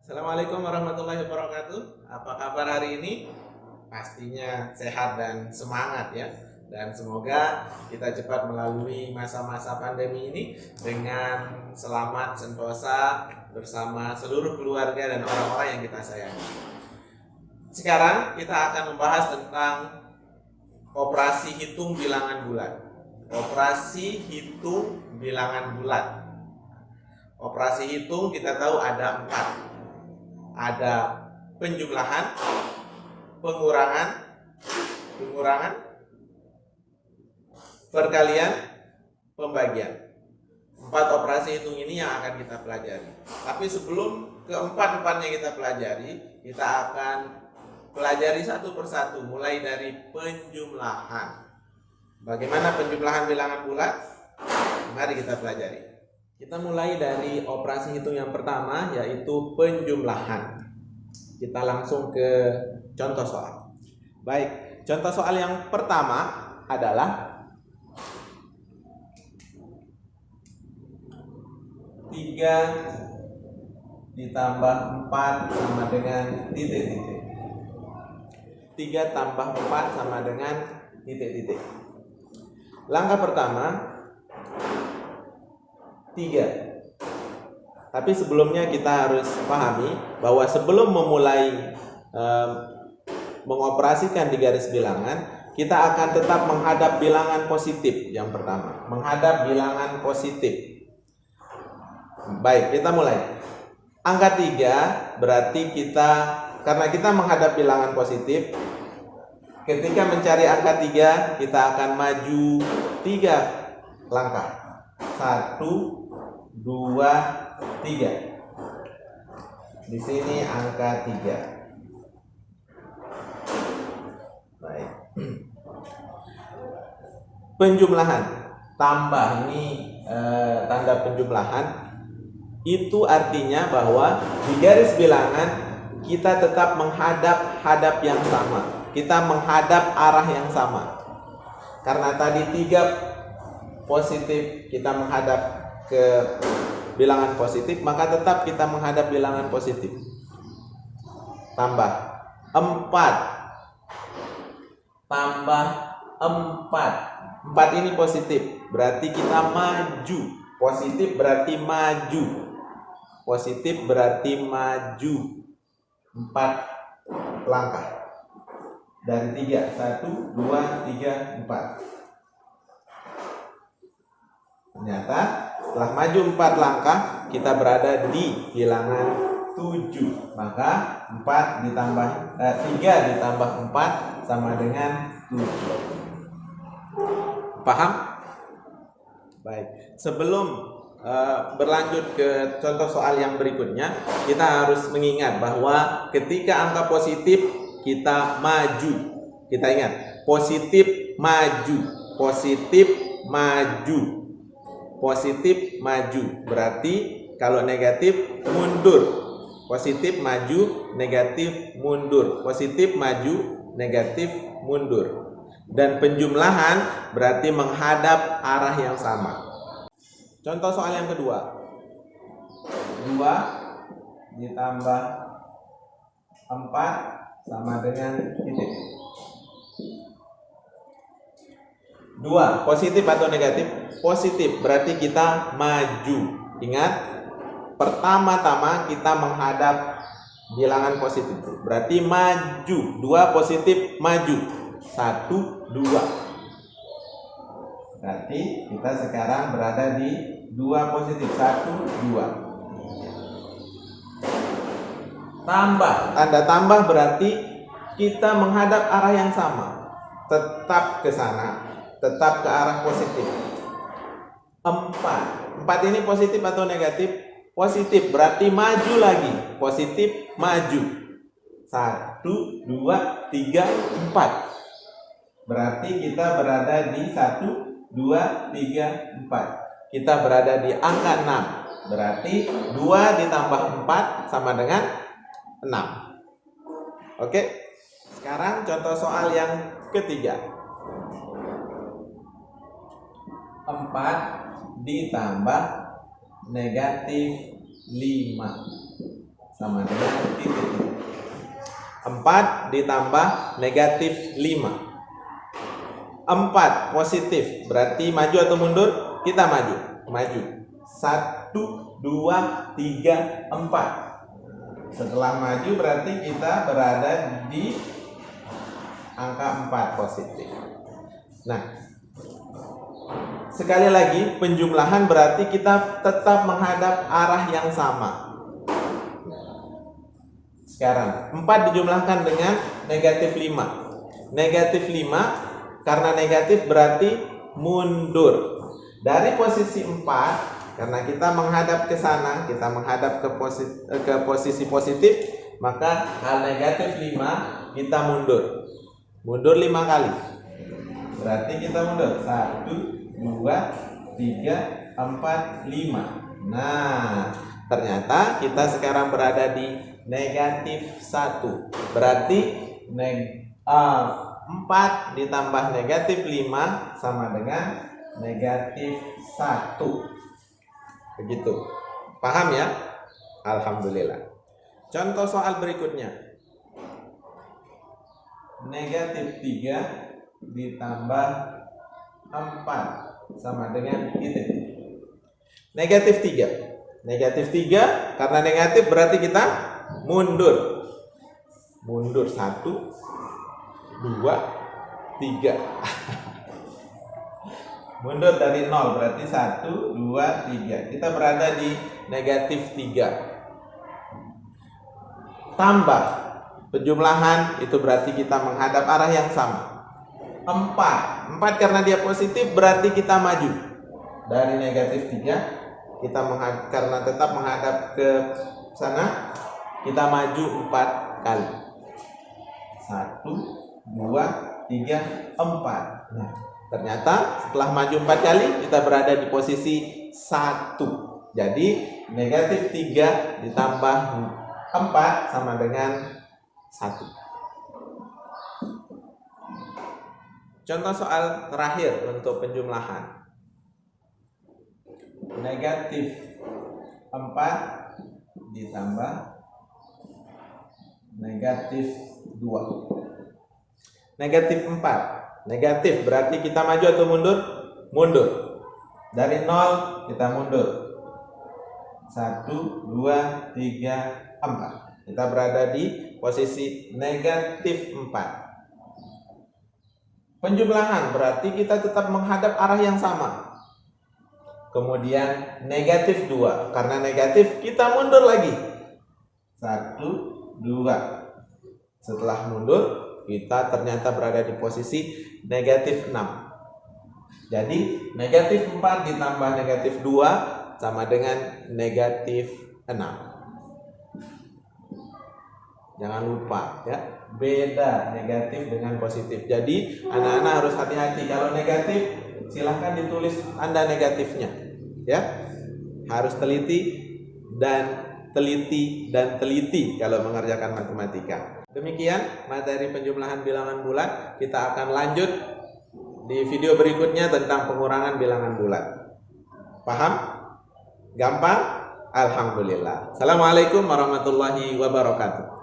Assalamualaikum warahmatullahi wabarakatuh. Apa kabar hari ini? Pastinya sehat dan semangat ya. Dan semoga kita cepat melalui masa-masa pandemi ini dengan selamat sentosa bersama seluruh keluarga dan orang-orang yang kita sayangi. Sekarang kita akan membahas tentang operasi hitung bilangan bulat. Operasi hitung bilangan bulat. Operasi hitung kita tahu ada 4. Ada penjumlahan, pengurangan, perkalian, pembagian. 4 operasi hitung ini yang akan kita pelajari. Tapi sebelum keempat-empatnya kita pelajari, kita akan pelajari satu persatu, mulai dari penjumlahan. Bagaimana penjumlahan bilangan bulat? Mari kita pelajari. Kita mulai dari operasi hitung yang pertama, yaitu penjumlahan. Kita langsung ke contoh soal. Baik, contoh soal yang pertama adalah 3 ditambah 4 sama dengan titik-titik. 3 tambah 4 sama dengan titik-titik. Langkah pertama 3. Tapi sebelumnya kita harus pahami bahwa sebelum memulai mengoperasikan di garis bilangan, kita akan tetap menghadap bilangan positif yang pertama. Menghadap bilangan positif. Baik, kita mulai. Angka 3 berarti karena kita menghadap bilangan positif, ketika mencari angka 3, kita akan maju 3 langkah. 1, 2, 3. Di sini angka 3. Baik. Penjumlahan tambah, ini tanda penjumlahan. Itu artinya bahwa di garis bilangan kita tetap menghadap yang sama. Kita menghadap arah yang sama. Karena tadi 3 positif, kita menghadap ke bilangan positif, maka tetap kita menghadap bilangan positif. Tambah 4. Tambah 4. 4 ini positif, berarti kita maju. Positif berarti maju. Positif berarti maju 4 langkah. Dari 3, 1, 2, 3, 4. Ternyata setelah maju 4 langkah, kita berada di bilangan 7. Maka 3 ditambah 4 sama dengan 7. Paham? Baik. Sebelum berlanjut ke contoh soal yang berikutnya, kita harus mengingat bahwa ketika angka positif kita maju. Kita ingat, positif maju, positif maju. Positif maju, berarti kalau negatif mundur. Positif maju, negatif mundur. Positif maju, negatif mundur. Dan penjumlahan berarti menghadap arah yang sama. Contoh soal yang kedua. 2 ditambah 4 sama dengan titik. 2, positif atau negatif? Positif, berarti kita maju. Ingat, pertama-tama kita menghadap bilangan positif, berarti maju. 2 positif, maju. 1, 2. Berarti kita sekarang berada di 2 positif. 1, 2. Tambah, tanda tambah berarti kita menghadap arah yang sama. Tetap ke sana, tetap ke arah positif. 4 ini positif atau negatif? Positif, berarti maju lagi. Positif, maju. 1, 2, 3, 4. Berarti kita berada di 1, 2, 3, 4. Kita berada di angka 6. Berarti 2 ditambah 4 sama dengan 6. Oke. Sekarang contoh soal yang ketiga. 4 ditambah negatif 5 sama dengan titik. 4 ditambah negatif 5. 4 positif, berarti maju atau mundur? Kita maju. 1, 2, 3, 4. Setelah maju berarti kita berada di angka 4 positif. Nah, sekali lagi penjumlahan berarti kita tetap menghadap arah yang sama. Sekarang 4 dijumlahkan dengan negatif 5. Negatif 5 karena negatif berarti mundur. Dari posisi 4, karena kita menghadap ke sana, kita menghadap ke posisi positif, maka hal negatif 5 kita mundur. Mundur 5 kali. Berarti kita mundur 1, 2, 3, 4, 5. Nah, ternyata kita sekarang berada di negatif 1. Berarti 4 ditambah negatif 5 sama dengan negatif 1. Begitu. Paham ya? Alhamdulillah. Contoh soal berikutnya. Negatif 3 ditambah 4 sama dengan titik. Negatif 3. Negatif 3 karena negatif berarti kita mundur. Mundur 1, 2, 3. Mundur dari 0 berarti 1, 2, 3. Kita berada di negatif 3. Tambah penjumlahan itu berarti kita menghadap arah yang sama. 4 karena dia positif berarti kita maju. Dari negatif 3 kita karena tetap menghadap ke sana, kita maju 4 kali. 1, 2, 3, 4. Nah, ternyata setelah maju 4 kali kita berada di posisi 1. Jadi negatif 3 ditambah 4 sama dengan 1. Contoh soal terakhir untuk penjumlahan. Negatif 4 ditambah negatif 2. Negatif 4. Negatif berarti kita maju atau mundur? Mundur. Dari 0 kita mundur. 1, 2, 3, 4. Kita berada di posisi negatif 4. Penjumlahan berarti kita tetap menghadap arah yang sama. Kemudian negatif 2. Karena negatif kita mundur lagi. 1, 2. Setelah mundur kita ternyata berada di posisi negatif 6. Jadi negatif 4 ditambah negatif 2 sama dengan negatif 6. Jangan lupa ya, beda negatif dengan positif. Jadi anak-anak harus hati-hati. Kalau negatif silahkan ditulis tanda negatifnya ya. Harus teliti kalau mengerjakan matematika. Demikian materi penjumlahan bilangan bulat. Kita akan lanjut di video berikutnya tentang pengurangan bilangan bulat. Paham? Gampang? Alhamdulillah. Assalamualaikum warahmatullahi wabarakatuh.